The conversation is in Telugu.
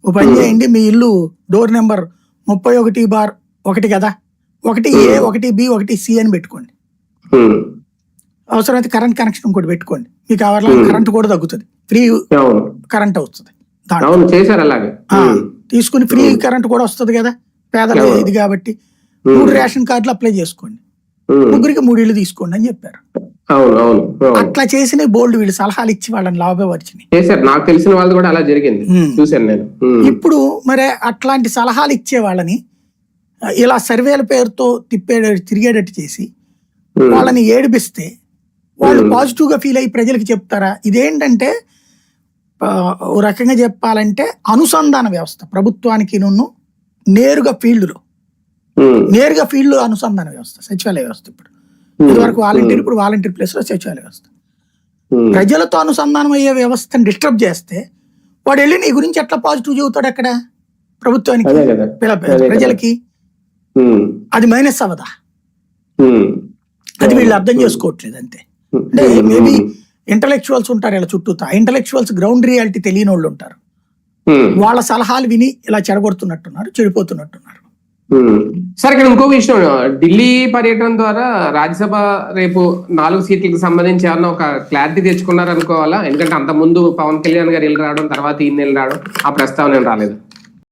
ఓ పని చేయండి, మీ ఇల్లు డోర్ నెంబర్ 31/1 కదా, 1A 1B 1C అని పెట్టుకోండి. అవసరమైతే కరెంట్ కనెక్షన్ ఇంకోటి పెట్టుకోండి, మీకు ఆ కరెంట్ కూడా తగ్గుతుంది, ఫ్రీ కరెంట్ వస్తుంది. తీసుకుని ఫ్రీ కరెంట్ కూడా వస్తుంది కదా పేదలు ఇది కాబట్టి. 3 రేషన్ కార్డులు అప్లై చేసుకోండి, 3కి 3 ఇళ్ళు తీసుకోండి అని చెప్పారు. అట్లా చేసిన బోల్డ్ వీళ్ళు సలహాలు ఇచ్చి వాళ్ళని లాభపరిచినాయి. నాకు తెలిసిన వాళ్ళు కూడా అలా జరిగింది, చూశాను నేను. ఇప్పుడు మరి అట్లాంటి సలహాలు ఇచ్చే వాళ్ళని ఇలా సర్వేల పేరుతో తిరిగేటట్టు చేసి వాళ్ళని ఏడిపిస్తే వాళ్ళు పాజిటివ్ గా ఫీల్ అయ్యి ప్రజలకు చెప్తారా? ఇదేంటంటే ఓ రకంగా చెప్పాలంటే అనుసంధాన వ్యవస్థ, ప్రభుత్వానికి నేరుగా ఫీల్డ్ లో అనుసంధాన వ్యవస్థ సచివాలయ వ్యవస్థ. ఇప్పుడు ఇదివరకు వాలంటీర్, ఇప్పుడు వాలంటీర్ ప్లేస్ లో సచివాలయ వ్యవస్థ. ప్రజలతో అనుసంధానం అయ్యే వ్యవస్థను డిస్టర్బ్ చేస్తే వాడు వెళ్ళి నీ గురించి ఎట్లా పాజిటివ్ చెబుతాడు అక్కడ ప్రభుత్వానికి, ప్రజలకి? అది మైనస్ అవదా? అది వీళ్ళు అర్థం చేసుకోవట్లేదు అంతే. అంటే మేబీ ఇంటలెక్చువల్స్ ఉంటారు ఇలా చుట్టూ, ఇంటలెక్చువల్స్ గ్రౌండ్ రియాలిటీ తెలియని వాళ్ళు ఉంటారు, వాళ్ళ సలహాలు విని ఇలా చెడగొడుతున్నట్టున్నారు, చెడిపోతున్నట్టున్నారు. సరే, ఇక్కడ ఇంకో విషయం, ఢిల్లీ పర్యటన ద్వారా రాజ్యసభ రేపు 4 సీట్లకు సంబంధించి ఏమన్నా ఒక క్లారిటీ తెచ్చుకున్నారు అనుకోవాలా? ఎందుకంటే అంత ముందు పవన్ కళ్యాణ్ గారు వెళ్ళి రావడం, తర్వాత ఈయన వెళ్ళి రావడం, ఆ ప్రస్తావన ఏం రాలేదు.